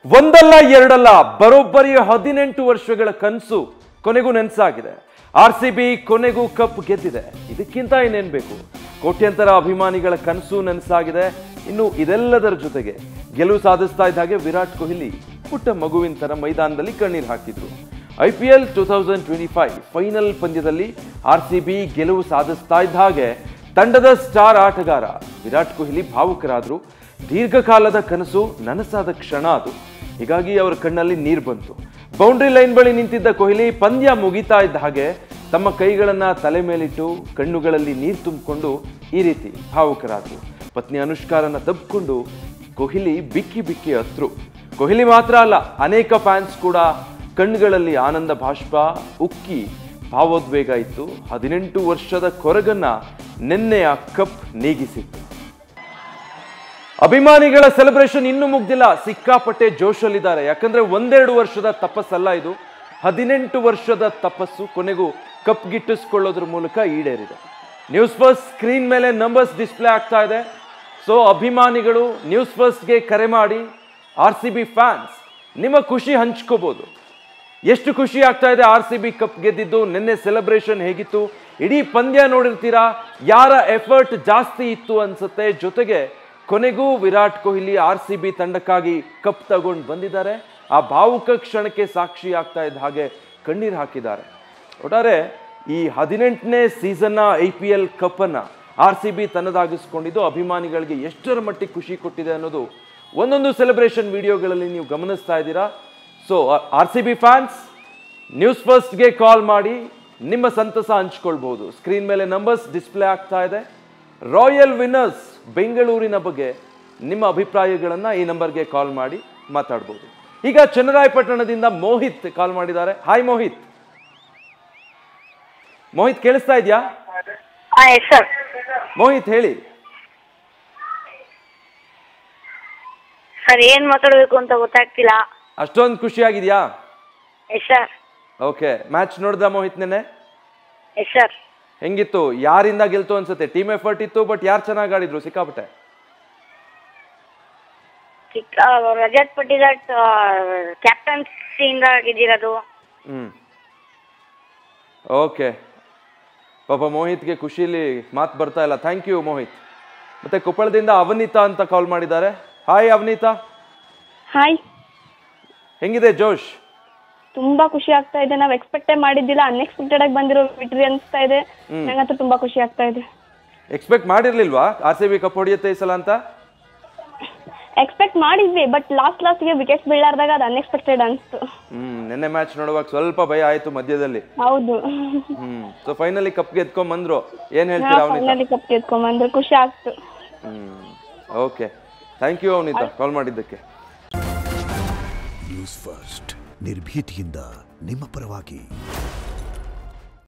ಒಂದಲ್ಲ ಎರಡಲ್ಲ ಬರೋಬ್ಬರಿ 18 ವರ್ಷಗಳ ಕನಸು ಕೊನೆಗೂ ನೆನಸಾಗಿದೆ. RCB ಕೊನೆಗೂ ಕಪ್ ಗೆದ್ದಿದೆ. ಇದಕ್ಕಿಂತ ಇನ್ನೇನು ಬೇಕು? ಕೋಟ್ಯಂತರ ಅಭಿಮಾನಿಗಳ ಕನಸು ನೆನಸಾಗಿದೆ. ಇನ್ನು ಇದೆಲ್ಲದರ ಜೊತೆಗೆ ಗೆಲುವು ಸಾಧಿಸ್ತಾ ಇದ್ದ ಹಾಗೆ ವಿರಾಟ್ ಕೊಹ್ಲಿ ಪುಟ್ಟ ಮಗುವಿನ ತರ ಮೈದಾನದಲ್ಲಿ ಕಣ್ಣೀರು ಹಾಕಿದ್ರು. IPL 2025 ಫೈನಲ್ ಪಂದ್ಯದಲ್ಲಿ RCB ಗೆಲುವು ಸಾಧಿಸ್ತಾ ಇದ್ದ ಹಾಗೆ ತಂಡದ ಸ್ಟಾರ್ ಆಟಗಾರ ವಿರಾಟ್ ಕೊಹ್ಲಿ ಭಾವುಕರಾದ್ರು. ದೀರ್ಘಕಾಲದ ಕನಸು ನನಸಾದ ಕ್ಷಣ ಅದು. ಹೀಗಾಗಿ ಅವರ ಕಣ್ಣಲ್ಲಿ ನೀರು ಬಂತು. ಬೌಂಡ್ರಿ ಲೈನ್ ಬಳಿ ನಿಂತಿದ್ದ ಕೊಹ್ಲಿ ಪಂದ್ಯ ಮುಗಿತಾ ಇದ್ದ ಹಾಗೆ ತಮ್ಮ ಕೈಗಳನ್ನ ತಲೆ ಮೇಲಿಟ್ಟು ಕಣ್ಣುಗಳಲ್ಲಿ ನೀರು ತುಂಬಿಕೊಂಡು ಈ ರೀತಿ ಭಾವುಕರಾದ್ರು. ಪತ್ನಿ ಅನುಷ್ಕಾರನ್ನ ತಬ್ಕೊಂಡು ಕೊಹ್ಲಿ ಬಿಕ್ಕಿ ಬಿಕ್ಕಿ ಅತ್ರು. ಕೊಹ್ಲಿ ಮಾತ್ರ ಅಲ್ಲ, ಅನೇಕ ಫ್ಯಾನ್ಸ್ ಕೂಡ ಕಣ್ಣುಗಳಲ್ಲಿ ಆನಂದ ಬಾಷ್ಪ ಉಕ್ಕಿ ಭಾವೋದ್ವೇಗ ಇತ್ತು. 18 ವರ್ಷದ ಕೊರಗನ್ನ ನಿನ್ನೆಯ ಕಪ್ ನೀಗಿಸಿತ್ತು. ಅಭಿಮಾನಿಗಳ ಸೆಲೆಬ್ರೇಷನ್ ಇನ್ನೂ ಮುಗ್ದಿಲ್ಲ. ಸಿಕ್ಕಾಪಟ್ಟೆ ಜೋಶಲ್ಲಿದ್ದಾರೆ. ಯಾಕಂದ್ರೆ ಒಂದೆರಡು ವರ್ಷದ ತಪಸ್ಸಲ್ಲ ಇದು, 18 ವರ್ಷದ ತಪಸ್ಸು ಕೊನೆಗೂ ಕಪ್ ಗಿಟ್ಟಿಸ್ಕೊಳ್ಳೋದ್ರ ಮೂಲಕ ಈಡೇರಿದೆ. ನ್ಯೂಸ್ ಫಸ್ಟ್ ಸ್ಕ್ರೀನ್ ಮೇಲೆ ನಂಬರ್ಸ್ ಡಿಸ್ಪ್ಲೇ ಆಗ್ತಾ ಇದೆ. ಸೊ ಅಭಿಮಾನಿಗಳು ನ್ಯೂಸ್ ಫಸ್ಟ್ಗೆ ಕರೆ ಮಾಡಿ RCB ಫ್ಯಾನ್ಸ್ ನಿಮ್ಮ ಖುಷಿ ಹಂಚ್ಕೋಬಹುದು. ಎಷ್ಟು ಖುಷಿ ಆಗ್ತಾ ಇದೆ RCB ಕಪ್ ಗೆದ್ದಿದ್ದು, ನಿನ್ನೆ ಸೆಲೆಬ್ರೇಷನ್ ಹೇಗಿತ್ತು, ಇಡೀ ಪಂದ್ಯ ನೋಡಿರ್ತೀರಾ. ಯಾರ ಎಫರ್ಟ್ ಜಾಸ್ತಿ ಇತ್ತು ಅನ್ಸುತ್ತೆ. ಜೊತೆಗೆ ಕೊನೆಗೂ ವಿರಾಟ್ ಕೊಹ್ಲಿ RCB ತಂಡಕ್ಕಾಗಿ ಕಪ್ ತಗೊಂಡು ಬಂದಿದ್ದಾರೆ. ಆ ಭಾವುಕ ಕ್ಷಣಕ್ಕೆ ಸಾಕ್ಷಿ ಆಗ್ತಾ ಇದ್ದ ಹಾಗೆ ಕಣ್ಣೀರು ಹಾಕಿದ್ದಾರೆ. ಒಟ್ಟಾರೆ ಈ 18ನೇ ಸೀಸನ್ನ IPL ಕಪ್ ಅನ್ನ RCB ತನ್ನದಾಗಿಸ್ಕೊಂಡಿದ್ದು ಅಭಿಮಾನಿಗಳಿಗೆ ಎಷ್ಟರ ಮಟ್ಟಿಗೆ ಖುಷಿ ಕೊಟ್ಟಿದೆ ಅನ್ನೋದು ಒಂದೊಂದು ಸೆಲೆಬ್ರೇಷನ್ ವಿಡಿಯೋಗಳಲ್ಲಿ ನೀವು ಗಮನಿಸ್ತಾ ಇದ್ದೀರಾ. ಸೊ RCB ಫ್ಯಾನ್ಸ್ ನ್ಯೂಸ್ ಫಸ್ಟ್ಗೆ ಕಾಲ್ ಮಾಡಿ ನಿಮ್ಮ ಸಂತಸ ಹಂಚ್ಕೊಳ್ಬಹುದು. ಸ್ಕ್ರೀನ್ ಮೇಲೆ ನಂಬರ್ಸ್ ಡಿಸ್ಪ್ಲೇ ಆಗ್ತಾ ಇದೆ. ರಾಯಲ್ ವಿನ್ನರ್ಸ್ ಬೆಂಗಳೂರಿನ ಬಗ್ಗೆ ನಿಮ್ಮ ಅಭಿಪ್ರಾಯಗಳನ್ನ ಈ ನಂಬರ್ಗೆ ಕಾಲ್ ಮಾಡಿ ಮಾತಾಡ್ಬೋದು. ಈಗ ಚನ್ನರಾಯಪಟ್ಟಣದಿಂದ ಮೋಹಿತ್ ಕಾಲ್ ಮಾಡಿದ್ದಾರೆ. ಹಾಯ್ ಮೋಹಿತ್. ಮೋಹಿತ್ ಕೇಳಿಸ್ತಾ ಇದೆಯಾ? ಮೋಹಿತ್ ಹೇಳಿ. ಸರ್ ಏನ್ ಮಾತಾಡ್ಬೇಕು ಅಂತ ಗೊತ್ತಾಗ್ತಿಲ್ಲ. ಅಷ್ಟೊಂದು ಖುಷಿ ಆಗಿದ್ಯಾ? ಸರ್. ಓಕೆ, ಮ್ಯಾಚ್ ನೋಡ್ದ ಮೋಹಿತ್ ನೆನ್ನೆ? ಸರ್. ಹೆಂಗಿತ್ತು? ಯಾರಿಂದ ಗೆಲ್ತು ಅನ್ಸುತ್ತೆ? ಟೀಮ್ ಎಫರ್ಟ್ ಇತ್ತು, ಬಟ್ ಯಾರು ಚೆನ್ನಾಗಿ ಆಡಿದ್ರು ಸಿಕ್ಕಾಪಟ್ಟೆ? ರಜತ್ ಪಟ್ಟಿದಾರ್ ಕ್ಯಾಪ್ಟನ್ಸಿಯಿಂದ ಗೆದ್ದಿರೋದು. ಓಕೆ, ಪಾಪ ಮೋಹಿತ್ಗೆ ಖುಷಿಲಿ ಮಾತು ಬರ್ತಾ ಇಲ್ಲ. Thank you Mohit. ಮತ್ತೆ ಕೊಪ್ಪಳದಿಂದ ಅವನೀತಾ ಅಂತ ಕಾಲ್ ಮಾಡಿದ್ದಾರೆ. ಹಾಯ್ ಅವನೀತಾ. ಹಾಯ್. ಹೆಂಗಿದೆ ಜೋಶ್? ತುಂಬಾ ಖುಷಿ ಆಗ್ತಾ ಇದೆ. ನಾವ್ ಎಕ್ಸ್ಪೆಕ್ಟೇ ಮಾಡಿದ್ದಿಲ್ಲ, ಅನ್ಎಕ್ಸ್ಪೆಕ್ಟೆಡ್ ಆಗಿ ಬಂದಿರೋ ವಿಕ್ಟರಿ ಅನ್ಸ್ತಾ ಇದೆ. ನಂಗಂತೂ ತುಂಬಾ ಖುಷಿ ಆಗ್ತಾ ಇದೆ. ಎಕ್ಸ್ಪೆಕ್ಟ್ ಮಾಡಿರ್ಲಿಲ್ವಾ RCB ಕಪ್ ಹೊಡೆಯುತ್ತೆ ಈ ಸಲ ಅಂತ? ಎಕ್ಸ್ಪೆಕ್ಟ್ ಮಾಡಿದ್ವಿ, ಬಟ್ ಲಾಸ್ಟ್ಗೆ ವಿಕೆಟ್ಸ್ ಬೀಳಾರ್ದಾಗ ಅದು ಅನ್ಎಕ್ಸ್ಪೆಕ್ಟೆಡ್ ಅನ್ಸ್ತು. ನಿನ್ನೆ ಮ್ಯಾಚ್ ನೋಡುವಾಗ ಸ್ವಲ್ಪ ಭಯ ಆಯ್ತು ಮಧ್ಯದಲ್ಲಿ. ಹೌದು. ಸೊ ಫೈನಲಿ ಕಪ್ ಗೆದ್ಕೊಂಡ್ ಬಂದ್ರು. ಏನ್ ಹೇಳ್ತೀರಾ ಅವನಿತಾ? ಫೈನಲಿ ಕಪ್ ಗೆದ್ಕೊಂಡ್ ಬಂದ್ರು, ಖುಷಿ ಆಗ್ತು. ಓಕೆ, ಥ್ಯಾಂಕ್ ಯು ಅವನಿತಾ ಕಾಲ್ ಮಾಡಿದ್ದಕ್ಕೆ. ನ್ಯೂಸ್ ಫಸ್ಟ್ ನಿರ್ಭೀತಿಯಿಂದ ನಿಮ್ಮ ಪರವಾಗಿ.